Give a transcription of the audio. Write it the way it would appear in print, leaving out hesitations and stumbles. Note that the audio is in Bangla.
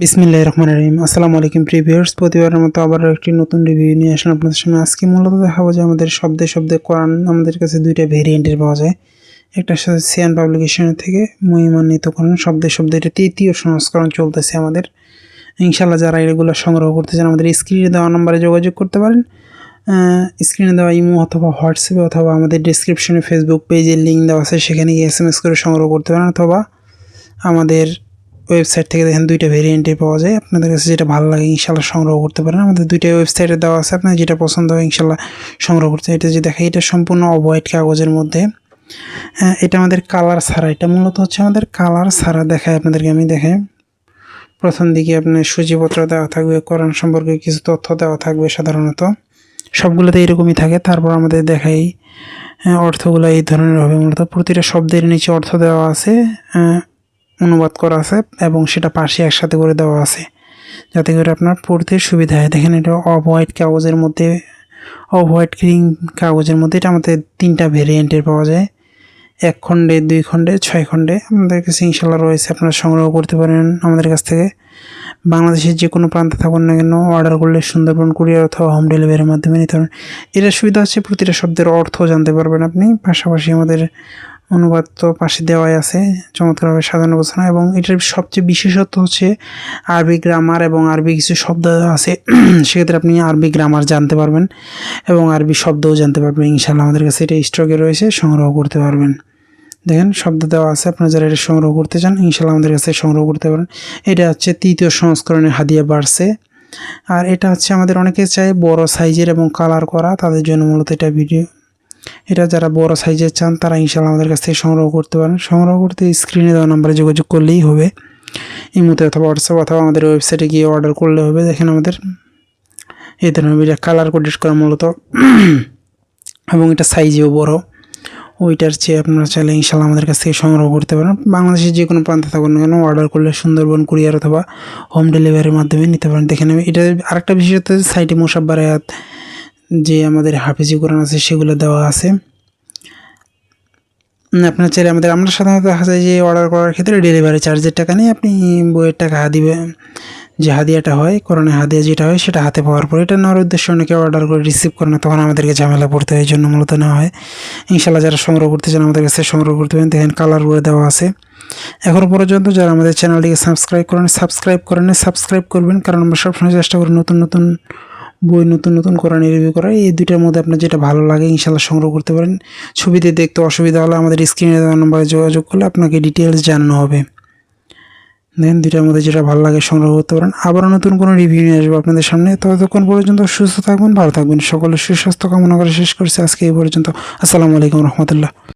বিসমিল্লাহির রহমানির রহিম। আসসালামু আলাইকুম প্রিভিউয়ার্স, প্রতিবারের মতো আবারও একটি নতুন রিভিউ নিয়ে আসলাম আপনাদের সামনে। আজকে মূলত দেখাবো যে আমাদের শব্দে শব্দে কোরআন আমাদের কাছে দুইটা ভেরিয়েন্টের পাওয়া যায়। একটা সাথে সিয়ান পাবলিকেশনের থেকে মহিমান্বিত কোরআন শব্দে শব্দে, এটা তৃতীয় সংস্করণ চলতেছে আমাদের। ইনশাল্লাহ যারা এগুলো সংগ্রহ করতে চান আমাদের স্ক্রিনে দেওয়া নম্বরে যোগাযোগ করতে পারেন। স্ক্রিনে দেওয়া ইমো অথবা হোয়াটসঅ্যাপে অথবা আমাদের ডিসক্রিপশনে ফেসবুক পেজের লিঙ্ক দেওয়া আছে, সেখানে গিয়ে SMS করে সংগ্রহ করতে পারেন, অথবা আমাদের ওয়েবসাইট থেকে দেখেন দুইটা ভেরিয়েন্টে পাওয়া যায়। আপনাদের কাছে যেটা ভালো লাগে ইনশাল্লাহ সংগ্রহ করতে পারেন। আমাদের দুইটা ওয়েবসাইটে দেওয়া আছে, আপনার যেটা পছন্দ হয় ইনশাল্লাহ সংগ্রহ করতে। এটা যে দেখা, এটা সম্পূর্ণ অফ-হোয়াইট কাগজের মধ্যে। এটা আমাদের কালার ছাড়া, এটা মূলত হচ্ছে আমাদের কালার ছাড়া। দেখায় আপনাদেরকে, আমি দেখাই। প্রথম দিকে আপনার সূচিপত্র দেওয়া থাকবে, কোরআন সম্পর্কে কিছু তথ্য দেওয়া থাকবে, সাধারণত সবগুলোতে এরকমই থাকে। তারপর আমাদের দেখাই অর্থগুলো এই ধরনের হবে। মূলত প্রতিটা শব্দের নিচে অর্থ দেওয়া আছে, অনুবাদ করা আছে, এবং সেটা পাশে একসাথে করে দেওয়া আছে যাতে করে আপনার পড়তে সুবিধা হয়। দেখেন এটা অফ-হোয়াইট কাগজের মধ্যে, অফ-হোয়াইট ক্রিম কাগজের মধ্যে। এটা আমাদের তিনটা ভেরিয়েন্টের পাওয়া যায়, 1 খণ্ডে, 2 খণ্ডে, 6 খণ্ডে। আমাদের কাছে ইনশাল্লাহ রয়েছে, আপনারা সংগ্রহ করতে পারেন আমাদের কাছ থেকে। বাংলাদেশের যে কোনো প্রান্তে থাকুন না কেন, অর্ডার করলে সুন্দরবন কুরিয়ার অথবা হোম ডেলিভারির মাধ্যমে নিতে পারেন। এটার সুবিধা হচ্ছে প্রতিটা শব্দের অর্থ জানতে পারবেন আপনি, পাশাপাশি আমাদের অনুবাদ তো পাশে দেওয়াই আছে, চমৎকারভাবে সাজানো গোছানো। এবং এটার সবচেয়ে বিশেষত্ব হচ্ছে আরবি গ্রামার এবং আরবি কিছু শব্দ আছে, সেক্ষেত্রে আপনি আরবি গ্রামার জানতে পারবেন এবং আরবি শব্দও জানতে পারবেন। ইনশাল্লাহ আমাদের কাছে এটা স্টকে রয়েছে, সংগ্রহ করতে পারবেন। দেখেন শব্দ দেওয়া আছে, আপনারা যারা এটা সংগ্রহ করতে চান ইনশাল্লাহ আমাদের কাছে সংগ্রহ করতে পারেন। এটা হচ্ছে তৃতীয় সংস্করণের হাদিয়া বাড়ছে। আর এটা হচ্ছে আমাদের অনেকে চায় বড় সাইজের এবং কালার করা, তাদের জন্য মূলত এটা ভিডিও। এটা যারা বড় সাইজের চান তারা ইনশাল্লাহ আমাদের কাছ থেকে সংগ্রহ করতে পারেন। সংগ্রহ করতে স্ক্রিনে দেওয়া নাম্বারে যোগাযোগ করলেই হবে, ইমোতে অথবা হোয়াটসঅ্যাপ অথবা আমাদের ওয়েবসাইটে গিয়ে অর্ডার করলে হবে। দেখেন আমাদের এই ধরনের এটা কালার কোডেড করা মূলত, এবং এটা সাইজেও বড়। ওইটার চেয়ে আপনারা চাইলে ইনশাল্লাহ আমাদের কাছ থেকে সংগ্রহ করতে পারেন। বাংলাদেশের যে কোনো প্রান্তে থাকুন না কেন, অর্ডার করলে সুন্দরবন কুরিয়ার অথবা হোম ডেলিভারির মাধ্যমে নিতে পারেন। দেখেন এটা আরেকটা বিশেষত, সাইটে মুসাব্বার আয়াত যে আমাদের হাফিজি কোরআন আছে সেগুলো দেওয়া আছে। আপনার চাইলে আমরা সাধারণত দেখা যায় যে অর্ডার করার ক্ষেত্রে ডেলিভারি চার্জের টাকা নেই, আপনি বইয়ের টাকা দিবেন। যে হাদিয়াটা হয়, কোরআনের হাদিয়া যেটা হয় সেটা হাতে পাওয়ার পর, এটা নেওয়ার উদ্দেশ্যে অনেকে অর্ডার করে রিসিভ করে না, তখন আমাদেরকে ঝামেলা পড়তে হয়, এই জন্য মূলত নেওয়া হয়। ইনশাল্লাহ যারা সংগ্রহ করতে চান আমাদের কাছে সংগ্রহ করতে পারেন। দেখেন কালার করে দেওয়া আছে। এখনও পর্যন্ত যারা আমাদের চ্যানেলটিকে সাবস্ক্রাইব সাবস্ক্রাইব করবেন, কারণ আমরা সবসময় চেষ্টা করি নতুন নতুন বই, নতুন নতুন কোরআন রিভিউ করা। এই দুইটার মধ্যে আপনার যেটা ভালো লাগে ইনশাল্লাহ সংগ্রহ করতে পারেন। ছবিতে দেখতে অসুবিধা হলে আমাদের স্ক্রিনে দেওয়া নম্বরে যোগাযোগ করলে আপনাকে ডিটেলস জানানো হবে। দেন দুইটার মধ্যে যেটা ভালো লাগে সংগ্রহ করতে পারেন। আবারও নতুন কোনো রিভিউ নিয়ে আসবো আপনাদের সামনে। ততক্ষণ পর্যন্ত সুস্থ থাকবেন, ভালো থাকবেন। সকলের সুস্বাস্থ্য কামনা করে শেষ করছি আজকে এই পর্যন্ত। আসসালামু আলাইকুম রহমতুল্লাহ।